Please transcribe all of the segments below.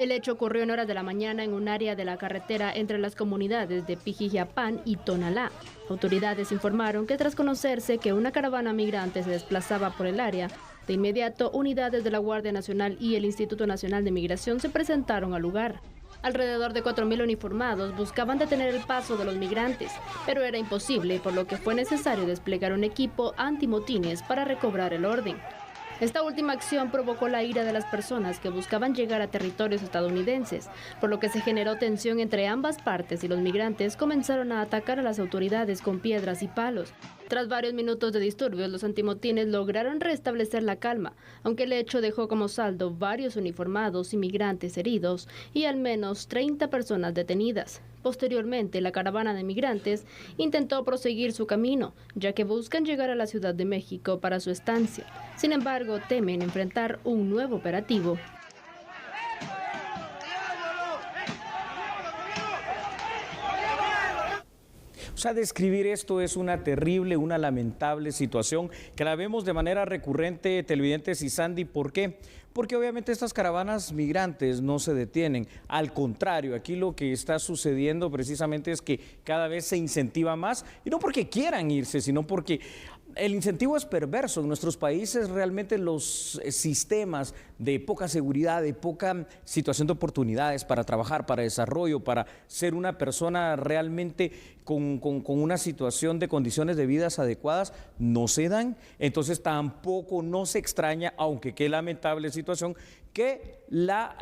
El hecho ocurrió en horas de la mañana en un área de la carretera entre las comunidades de Pijijiapán y Tonalá. Autoridades informaron que tras conocerse que una caravana migrante se desplazaba por el área, de inmediato unidades de la Guardia Nacional y el Instituto Nacional de Migración se presentaron al lugar. Alrededor de 4.000 uniformados buscaban detener el paso de los migrantes, pero era imposible, por lo que fue necesario desplegar un equipo antimotines para recobrar el orden. Esta última acción provocó la ira de las personas que buscaban llegar a territorios estadounidenses, por lo que se generó tensión entre ambas partes y los migrantes comenzaron a atacar a las autoridades con piedras y palos. Tras varios minutos de disturbios, los antimotines lograron restablecer la calma, aunque el hecho dejó como saldo varios uniformados y migrantes heridos y al menos 30 personas detenidas. Posteriormente, la caravana de migrantes intentó proseguir su camino, ya que buscan llegar a la Ciudad de México para su estancia. Sin embargo, temen enfrentar un nuevo operativo. O sea, describir esto es una terrible, una lamentable situación que la vemos de manera recurrente, televidentes y Sandy. ¿Por qué? Porque obviamente estas caravanas migrantes no se detienen. Al contrario, aquí lo que está sucediendo precisamente es que cada vez se incentiva más, y no porque quieran irse, sino porque el incentivo es perverso. En nuestros países realmente los sistemas de poca seguridad, de poca situación de oportunidades para trabajar, para desarrollo, para ser una persona realmente con una situación de condiciones de vida adecuadas, no se dan. Entonces tampoco no se extraña, aunque qué lamentable situación, que la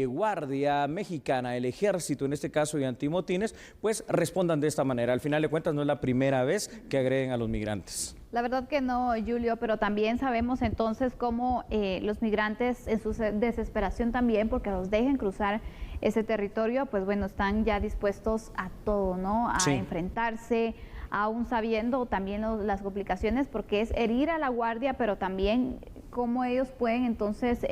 Guardia Mexicana, el Ejército en este caso y antimotines, pues respondan de esta manera. Al final de cuentas no es la primera vez que agreden a los migrantes. La verdad que no, Julio, pero también sabemos entonces cómo los migrantes en su desesperación también, porque los dejen cruzar ese territorio, pues bueno, están ya dispuestos a todo, ¿no? A enfrentarse, aún sabiendo también las complicaciones, porque es herir a la guardia, pero también cómo ellos pueden entonces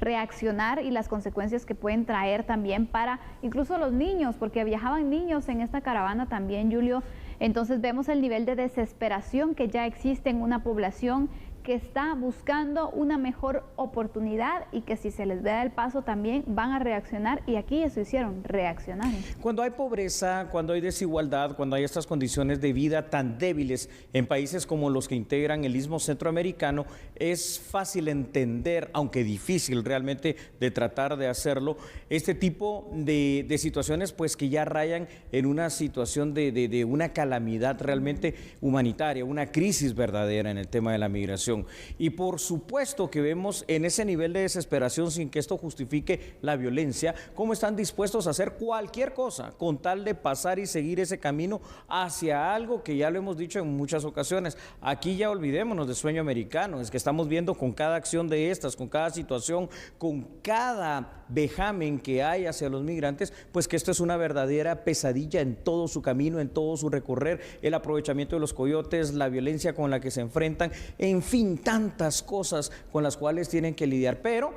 reaccionar y las consecuencias que pueden traer también para incluso los niños, porque viajaban niños en esta caravana también, Julio. Entonces vemos el nivel de desesperación que ya existe en una población que está buscando una mejor oportunidad y que si se les da el paso también van a reaccionar, y aquí eso hicieron, reaccionaron. Cuando hay pobreza, cuando hay desigualdad, cuando hay estas condiciones de vida tan débiles en países como los que integran el Istmo Centroamericano, es fácil entender, aunque difícil realmente de tratar de hacerlo, este tipo de situaciones pues que ya rayan en una situación de una calamidad realmente humanitaria, una crisis verdadera en el tema de la migración. Y por supuesto que vemos en ese nivel de desesperación, sin que esto justifique la violencia, cómo están dispuestos a hacer cualquier cosa con tal de pasar y seguir ese camino hacia algo que ya lo hemos dicho en muchas ocasiones. Aquí ya olvidémonos de sueño americano, es que estamos viendo con cada acción de estas, con cada situación, con cada vejamen que hay hacia los migrantes, pues que esto es una verdadera pesadilla en todo su camino, en todo su recorrer, el aprovechamiento de los coyotes, la violencia con la que se enfrentan, en fin, tantas cosas con las cuales tienen que lidiar. Pero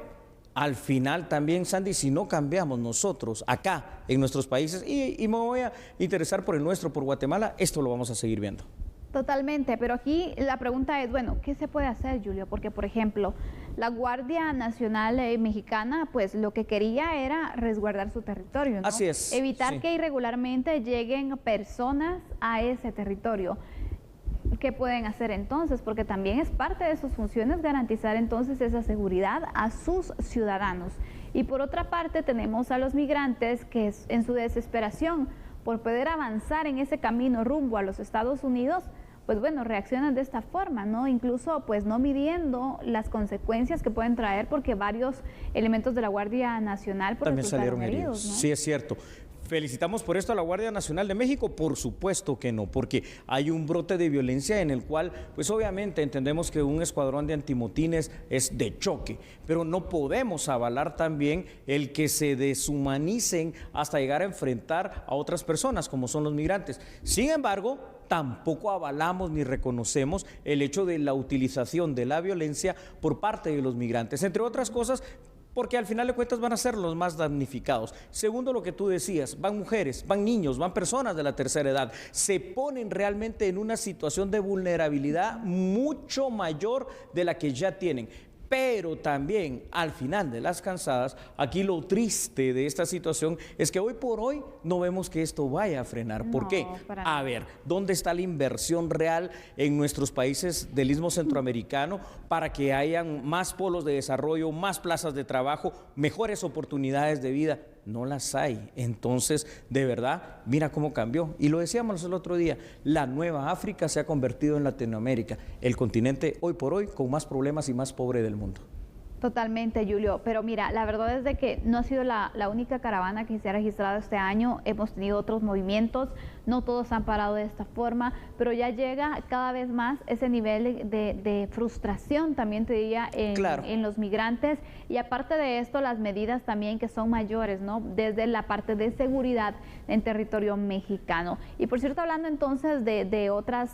al final también, Sandy, si no cambiamos nosotros acá en nuestros países, y me voy a interesar por el nuestro, por Guatemala, esto lo vamos a seguir viendo. Totalmente, pero aquí la pregunta es, bueno, ¿qué se puede hacer, Julio? Porque, por ejemplo, la Guardia Nacional Mexicana, pues lo que quería era resguardar su territorio, ¿no? Así es. Evitar que irregularmente lleguen personas a ese territorio. ¿Qué pueden hacer entonces? Porque también es parte de sus funciones garantizar entonces esa seguridad a sus ciudadanos. Y por otra parte tenemos a los migrantes que en su desesperación por poder avanzar en ese camino rumbo a los Estados Unidos, pues bueno, reaccionan de esta forma, ¿no? Incluso pues no midiendo las consecuencias que pueden traer, porque varios elementos de la Guardia Nacional también salieron heridos, ¿no? Sí, es cierto. ¿Felicitamos por esto a la Guardia Nacional de México? Por supuesto que no, porque hay un brote de violencia en el cual, pues obviamente entendemos que un escuadrón de antimotines es de choque, pero no podemos avalar también el que se deshumanicen hasta llegar a enfrentar a otras personas, como son los migrantes. Sin embargo, tampoco avalamos ni reconocemos el hecho de la utilización de la violencia por parte de los migrantes, entre otras cosas, porque al final de cuentas van a ser los más damnificados. Segundo, lo que tú decías, van mujeres, van niños, van personas de la tercera edad, se ponen realmente en una situación de vulnerabilidad mucho mayor de la que ya tienen. Pero también al final de las cansadas, aquí lo triste de esta situación es que hoy por hoy no vemos que esto vaya a frenar. ¿Por qué? A ver, ¿dónde está la inversión real en nuestros países del Istmo Centroamericano para que hayan más polos de desarrollo, más plazas de trabajo, mejores oportunidades de vida? No las hay. Entonces, de verdad, mira cómo cambió. Y lo decíamos el otro día, la nueva África se ha convertido en Latinoamérica, el continente hoy por hoy con más problemas y más pobre del mundo. Totalmente, Julio, pero mira, la verdad es de que no ha sido la única caravana que se ha registrado este año, hemos tenido otros movimientos, no todos han parado de esta forma, pero ya llega cada vez más ese nivel de frustración, también te diría, en los migrantes, y aparte de esto, las medidas también que son mayores, ¿no? Desde la parte de seguridad en territorio mexicano. Y por cierto, hablando entonces de otras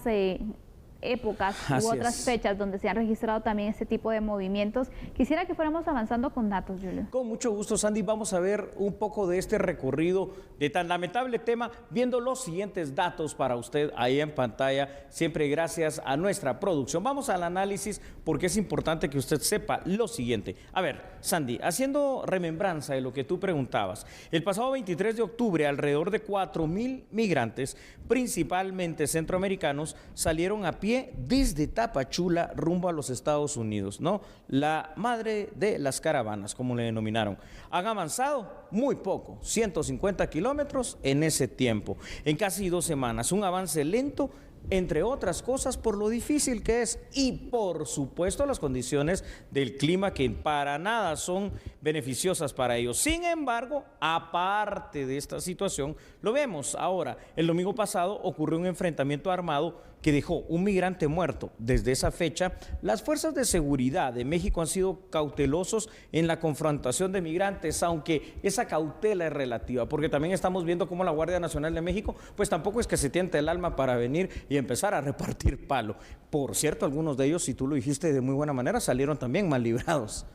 épocas u otras fechas donde se han registrado también este tipo de movimientos. Quisiera que fuéramos avanzando con datos, Julio. Con mucho gusto, Sandy. Vamos a ver un poco de este recorrido de tan lamentable tema, viendo los siguientes datos para usted ahí en pantalla, siempre gracias a nuestra producción. Vamos al análisis porque es importante que usted sepa lo siguiente. A ver, Sandy, haciendo remembranza de lo que tú preguntabas, el pasado 23 de octubre, alrededor de 4,000 migrantes, principalmente centroamericanos, salieron a pie desde Tapachula rumbo a los Estados Unidos, ¿no? La madre de las caravanas, como le denominaron. Han avanzado muy poco, 150 kilómetros en ese tiempo, en casi 2 semanas, un avance lento, entre otras cosas por lo difícil que es y por supuesto las condiciones del clima que para nada son beneficiosas para ellos. Sin embargo, aparte de esta situación, lo vemos ahora. El domingo pasado ocurrió un enfrentamiento armado que dejó un migrante muerto. Desde esa fecha, las fuerzas de seguridad de México han sido cautelosos en la confrontación de migrantes, aunque esa cautela es relativa, porque también estamos viendo cómo la Guardia Nacional de México, pues tampoco es que se tiente el alma para venir y empezar a repartir palo. Por cierto, algunos de ellos, si tú lo dijiste de muy buena manera, salieron también mal librados.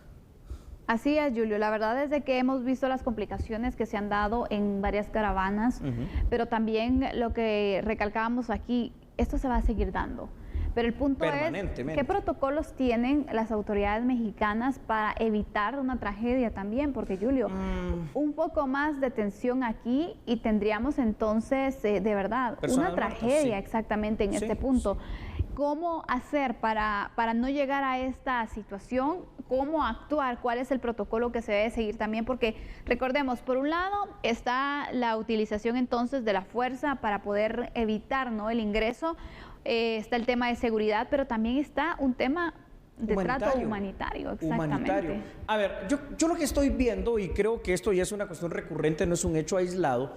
Así es, Julio. La verdad es de que hemos visto las complicaciones que se han dado en varias caravanas, pero también lo que recalcábamos aquí, esto se va a seguir dando. Pero el punto es, ¿qué protocolos tienen las autoridades mexicanas para evitar una tragedia también? Porque, Julio, un poco más de tensión aquí y tendríamos entonces, de verdad, una tragedia exactamente en este punto. ¿Cómo hacer para no llegar a esta situación? ¿Cómo actuar? ¿Cuál es el protocolo que se debe seguir también? Porque recordemos, por un lado está la utilización entonces de la fuerza para poder evitar, ¿no?, el ingreso. Está el tema de seguridad, pero también está un tema de trato humanitario. Exactamente. A ver, yo lo que estoy viendo, y creo que esto ya es una cuestión recurrente, no es un hecho aislado,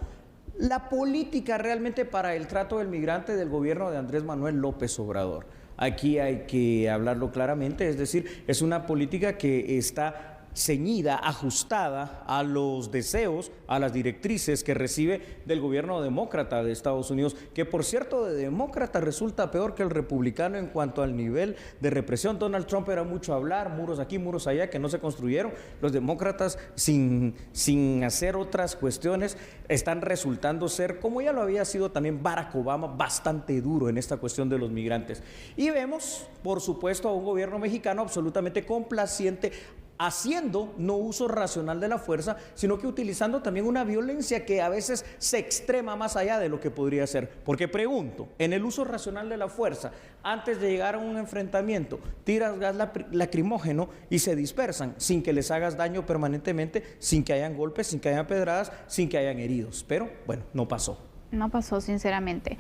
la política realmente para el trato del migrante del gobierno de Andrés Manuel López Obrador. Aquí hay que hablarlo claramente, es decir, es una política que está ceñida, ajustada a los deseos, a las directrices que recibe del gobierno demócrata de Estados Unidos, que por cierto de demócrata resulta peor que el republicano en cuanto al nivel de represión. Donald Trump era mucho hablar, muros aquí, muros allá, que no se construyeron. Los demócratas, sin hacer otras cuestiones, están resultando ser, como ya lo había sido también Barack Obama, bastante duro en esta cuestión de los migrantes. Y vemos, por supuesto, a un gobierno mexicano absolutamente complaciente, haciendo no uso racional de la fuerza, sino que utilizando también una violencia que a veces se extrema más allá de lo que podría ser. Porque pregunto, en el uso racional de la fuerza, antes de llegar a un enfrentamiento, tiras gas lacrimógeno y se dispersan sin que les hagas daño permanentemente, sin que hayan golpes, sin que hayan pedradas, sin que hayan heridos. Pero bueno, no pasó. No pasó, sinceramente.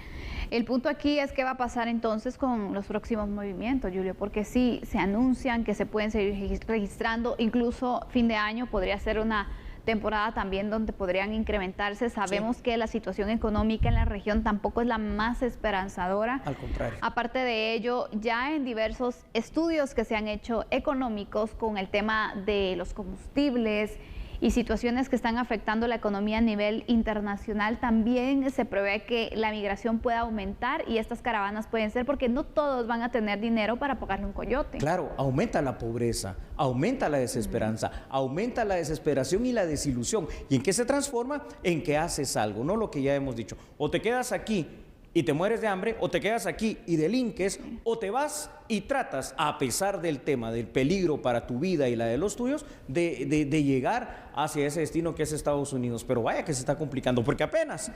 El punto aquí es qué va a pasar entonces con los próximos movimientos, Julio, porque sí, se anuncian que se pueden seguir registrando, incluso fin de año podría ser una temporada también donde podrían incrementarse. Sabemos que la situación económica en la región tampoco es la más esperanzadora. Al contrario. Aparte de ello, ya en diversos estudios que se han hecho económicos con el tema de los combustibles y situaciones que están afectando la economía a nivel internacional, también se prevé que la migración pueda aumentar y estas caravanas pueden ser, porque no todos van a tener dinero para pagarle un coyote. Claro, aumenta la pobreza, aumenta la desesperanza, aumenta la desesperación y la desilusión. ¿Y en qué se transforma? En que haces algo, no lo que ya hemos dicho. O te quedas aquí y te mueres de hambre, o te quedas aquí y delinques, o te vas y tratas, a pesar del tema del peligro para tu vida y la de los tuyos, de llegar hacia ese destino que es Estados Unidos. Pero vaya que se está complicando, porque apenas,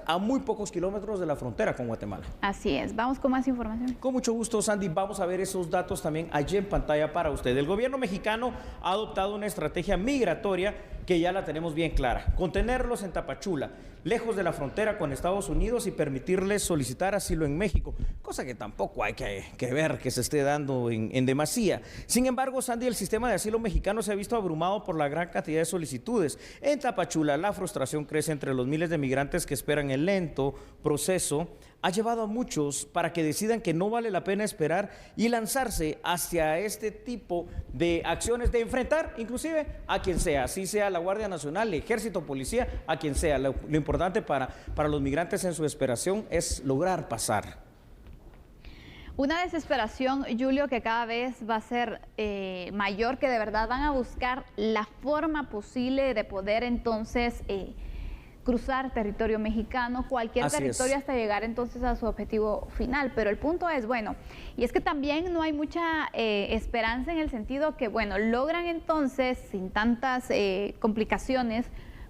a muy pocos kilómetros de la frontera con Guatemala. Así es. Vamos con más información. Con mucho gusto, Sandy. Vamos a ver esos datos también allí en pantalla para usted. El gobierno mexicano ha adoptado una estrategia migratoria que ya la tenemos bien clara: contenerlos en Tapachula, lejos de la frontera con Estados Unidos, y permitirles solicitar asilo en México, cosa que tampoco hay que ver que se esté dando en demasía. Sin embargo, Sandy, el sistema de asilo mexicano se ha visto abrumado por la gran cantidad de solicitudes. En Tapachula, la frustración crece entre los miles de migrantes que esperan el lento proceso. Ha llevado a muchos para que decidan que no vale la pena esperar y lanzarse hacia este tipo de acciones, de enfrentar inclusive a quien sea, así sea la Guardia Nacional, el Ejército, Policía, a quien sea. Lo importante para los migrantes en su desesperación es lograr pasar. Una desesperación, Julio, que cada vez va a ser mayor, que de verdad van a buscar la forma posible de poder entonces cruzar territorio mexicano, cualquier territorio, hasta llegar entonces a su objetivo final. Pero el punto es, bueno, y es que también no hay mucha esperanza en el sentido que, bueno, logran entonces, sin tantas complicaciones,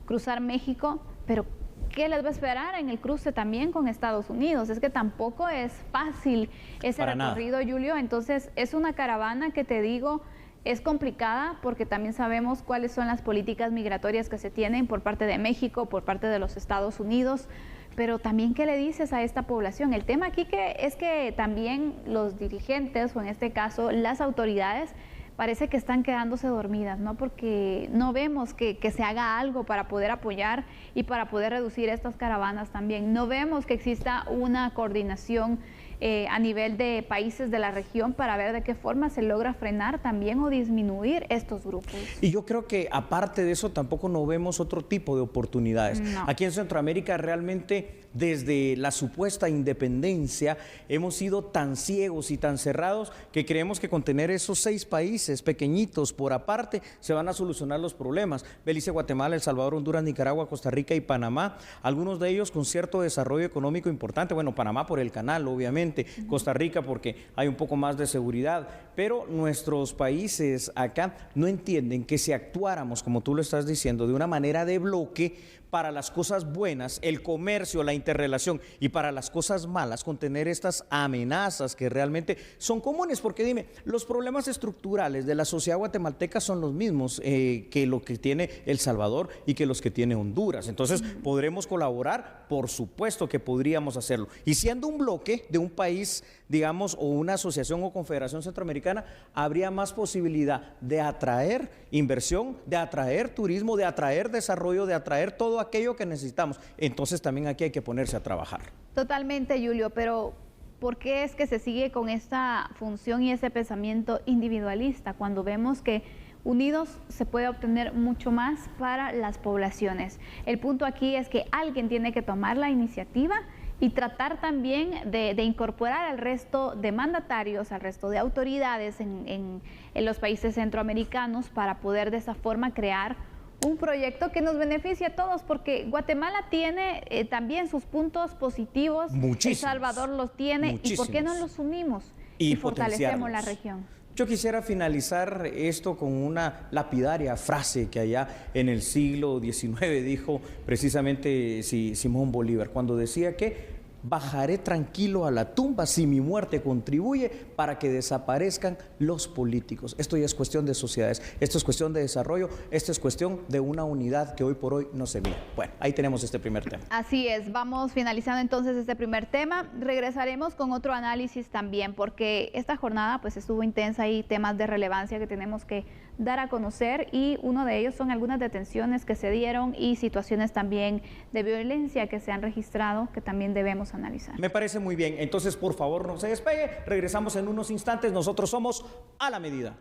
cruzar México, pero ¿qué les va a esperar en el cruce también con Estados Unidos? Es que tampoco es fácil ese recorrido, Julio. Entonces, es una caravana que, te digo, es complicada, porque también sabemos cuáles son las políticas migratorias que se tienen por parte de México, por parte de los Estados Unidos, pero también, ¿qué le dices a esta población? El tema aquí es que también los dirigentes, o en este caso las autoridades, parece que están quedándose dormidas, ¿no? Porque no vemos que se haga algo para poder apoyar y para poder reducir estas caravanas también. No vemos que exista una coordinación a nivel de países de la región para ver de qué forma se logra frenar también o disminuir estos grupos. Y yo creo que aparte de eso tampoco no vemos otro tipo de oportunidades. No. Aquí en Centroamérica realmente, desde la supuesta independencia, hemos sido tan ciegos y tan cerrados que creemos que con tener esos 6 países pequeñitos por aparte se van a solucionar los problemas. Belice, Guatemala, El Salvador, Honduras, Nicaragua, Costa Rica y Panamá, algunos de ellos con cierto desarrollo económico importante. Bueno, Panamá por el canal, obviamente. Costa Rica porque hay un poco más de seguridad, pero nuestros países acá no entienden que si actuáramos, como tú lo estás diciendo, de una manera de bloque, para las cosas buenas, el comercio, la interrelación, y para las cosas malas, contener estas amenazas que realmente son comunes, porque dime, los problemas estructurales de la sociedad guatemalteca son los mismos que lo que tiene El Salvador y que los que tiene Honduras. Entonces, ¿podremos colaborar? Por supuesto que podríamos hacerlo. Y siendo un bloque de un país, digamos, o una asociación o confederación centroamericana, habría más posibilidad de atraer inversión, de atraer turismo, de atraer desarrollo, de atraer todo aquello que necesitamos. Entonces también aquí hay que ponerse a trabajar. Totalmente, Julio, pero ¿por qué es que se sigue con esta función y ese pensamiento individualista cuando vemos que unidos se puede obtener mucho más para las poblaciones? El punto aquí es que alguien tiene que tomar la iniciativa y tratar también de incorporar al resto de mandatarios, al resto de autoridades en los países centroamericanos, para poder de esa forma crear un proyecto que nos beneficie a todos, porque Guatemala tiene también sus puntos positivos, El Salvador los tiene, y ¿por qué no los unimos y fortalecemos la región? Yo quisiera finalizar esto con una lapidaria frase que allá en el siglo XIX dijo precisamente Simón Bolívar, cuando decía que bajaré tranquilo a la tumba si mi muerte contribuye para que desaparezcan los políticos. Esto ya es cuestión de sociedades, esto es cuestión de desarrollo, esto es cuestión de una unidad que hoy por hoy no se mira. Bueno, ahí tenemos este primer tema. Así es, vamos finalizando entonces este primer tema. Regresaremos con otro análisis también, porque esta jornada pues estuvo intensa y temas de relevancia que tenemos que dar a conocer, y uno de ellos son algunas detenciones que se dieron y situaciones también de violencia que se han registrado, que también debemos analizar. Me parece muy bien. Entonces, por favor, no se despegue. Regresamos en unos instantes. Nosotros somos A la Medida.